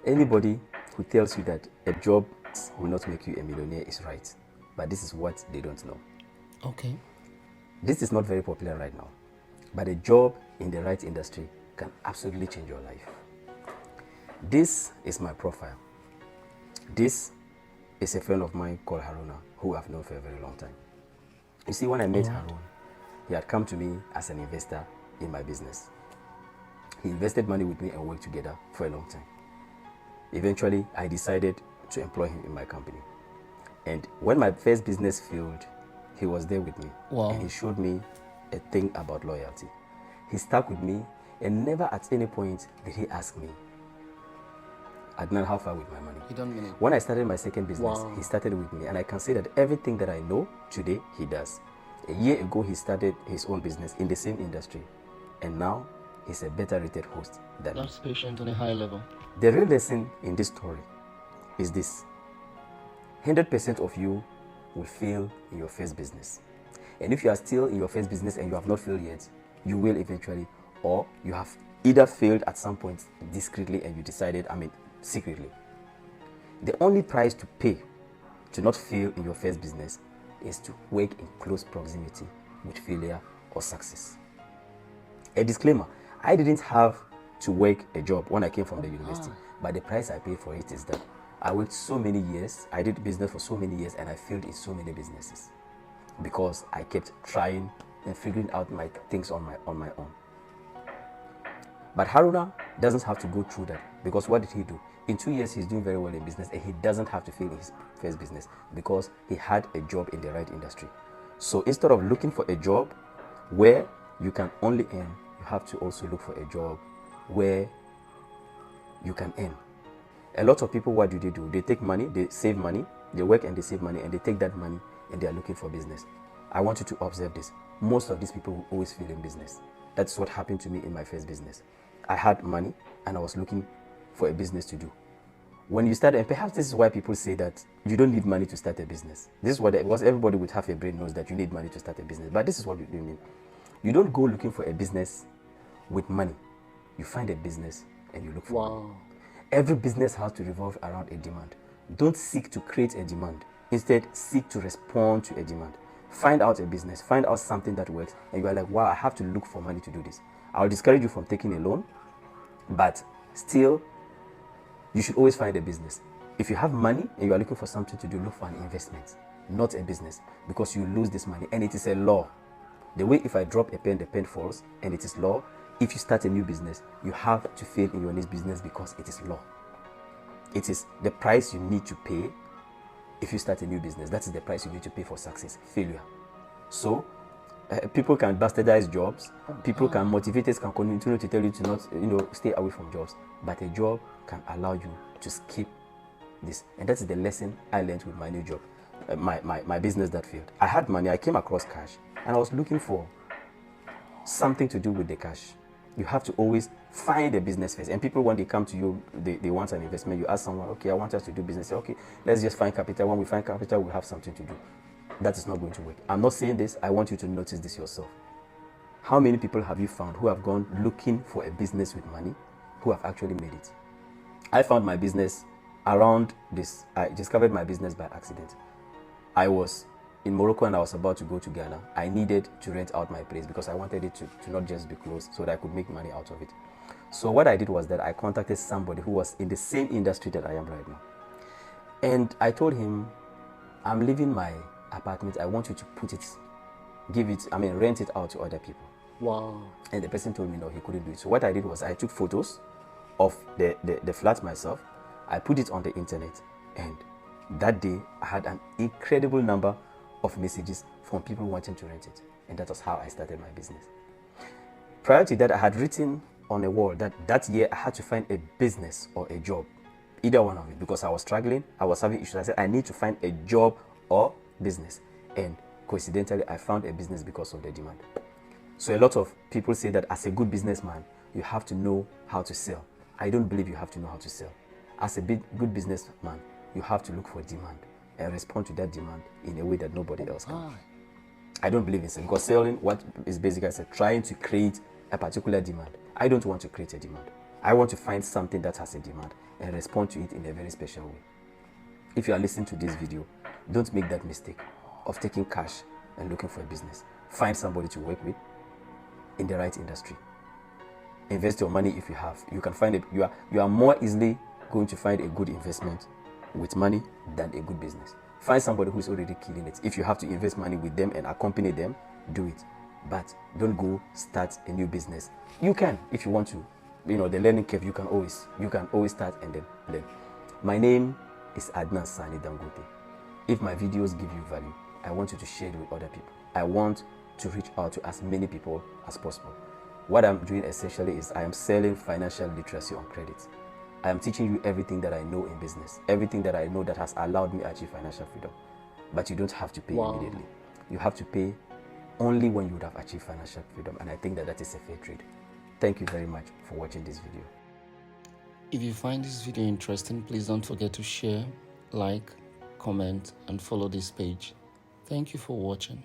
Anybody who tells you that a job will not make you a millionaire is right. But this is what they don't know. Okay. This is not very popular right now. But a job in the right industry can absolutely change your life. This is my profile. This is a friend of mine called Haruna, who I've known for a very long time. You see, when I met Harun, he had come to me as an investor in my business. He invested money with me and worked together for a long time. Eventually, I decided to employ him in my company. And when my first business failed, he was there with me. Wow. And he showed me a thing about loyalty. He stuck with me, and never at any point did he ask me, Adnan, how far with my money? You don't mean it. When I started my second business, Wow. he started with me, and I can say that everything that I know today, he does. A year ago, he started his own business in the same industry, and now he's a better rated host than me. That's patient on a high level. The real lesson in this story is this: 100% of you will fail in your first business. And if you are still in your first business and you have not failed yet, you will eventually, or you have either failed at some point discreetly and you decided, secretly. The only price to pay to not fail in your first business is to work in close proximity with failure or success. A disclaimer: I didn't have to work a job when I came from the university, but the price I paid for it is that I worked so many years, I did business for so many years, and I failed in so many businesses because I kept trying and figuring out my things on my own. But Haruna doesn't have to go through that, because what did he do? In 2 years, he's doing very well in business, and he doesn't have to fail in his first business because he had a job in the right industry. So instead of looking for a job where you can only earn, you have to also look for a job where you can earn. A lot of people, what do? They take money, they save money, they work and they save money, and they take that money and they are looking for business. I want you to observe this. Most of these people will always fail in business. That's what happened to me in my first business. I had money and I was looking for a business to do. When you start, and perhaps this is why people say that you don't need money to start a business. This is what, because everybody with half a brain knows that you need money to start a business. But this is what you mean. You don't go looking for a business with money. You find a business and you look for money. Every business has to revolve around a demand. Don't seek to create a demand. Instead, seek to respond to a demand. Find out a business, find out something that works, and you are like, wow, I have to look for money to do this. I'll discourage you from taking a loan, but still, you should always find a business. If you have money and you are looking for something to do, look for an investment, not a business, because you lose this money, and it is a law. The way if I drop a pen, the pen falls, and it is law. If you start a new business, you have to fail in your next business because it is law. It is the price you need to pay if you start a new business. That is the price you need to pay for success, failure. So, people can bastardize jobs. People can, motivators can continue to tell you to not, stay away from jobs. But a job can allow you to skip this. And that's the lesson I learned with my new job, my business that failed. I had money, I came across cash, and I was looking for something to do with the cash. You have to always find a business first. And people, when they come to you, they want an investment. You ask someone, okay, I want us to do business. Say, okay, let's just find capital. When we find capital, we have something to do. That is not going to work. I'm not saying this. I want you to notice this yourself. How many people have you found who have gone looking for a business with money, who have actually made it? I found my business around this. I discovered my business by accident. I was in Morocco and I was about to go to Ghana. I needed to rent out my place because I wanted it to not just be closed so that I could make money out of it. So what I did was that I contacted somebody who was in the same industry that I am right now. And I told him, I'm leaving my apartment. I want you to rent it out to other people. Wow. And the person told me no, he couldn't do it. So what I did was I took photos of the flat myself. I put it on the internet. And that day I had an incredible number of messages from people wanting to rent it. And that was how I started my business. Prior to that, I had written on a wall that year I had to find a business or a job, either one of it, because I was struggling, I was having issues. I said I need to find a job or business. And coincidentally, I found a business because of the demand. So a lot of people say that as a good businessman, you have to know how to sell. I don't believe you have to know how to sell. As a good businessman, you have to look for demand and respond to that demand in a way that nobody else can. I don't believe in selling, because selling, what is basically trying to create a particular demand. I don't want to create a demand. I want to find something that has a demand and respond to it in a very special way. If you are listening to this video, don't make that mistake of taking cash and looking for a business. Find somebody to work with in the right industry. Invest your money if you have. You can find it. You are more easily going to find a good investment with money than a good business. Find somebody who's already killing it. If you have to invest money with them and accompany them, do it. But don't go start a new business. You can if you want to. The learning curve, you can always start and then learn. My name is Adnan Sani Dangote. If my videos give you value, I want you to share it with other people. I want to reach out to as many people as possible. What I'm doing essentially is I am selling financial literacy on credit. I am teaching you everything that I know in business, everything that I know that has allowed me to achieve financial freedom. But you don't have to pay immediately. You have to pay only when you would have achieved financial freedom, and I think that is a fair trade. Thank you very much for watching this video. If you find this video interesting, please don't forget to share, like, comment, and follow this page. Thank you for watching.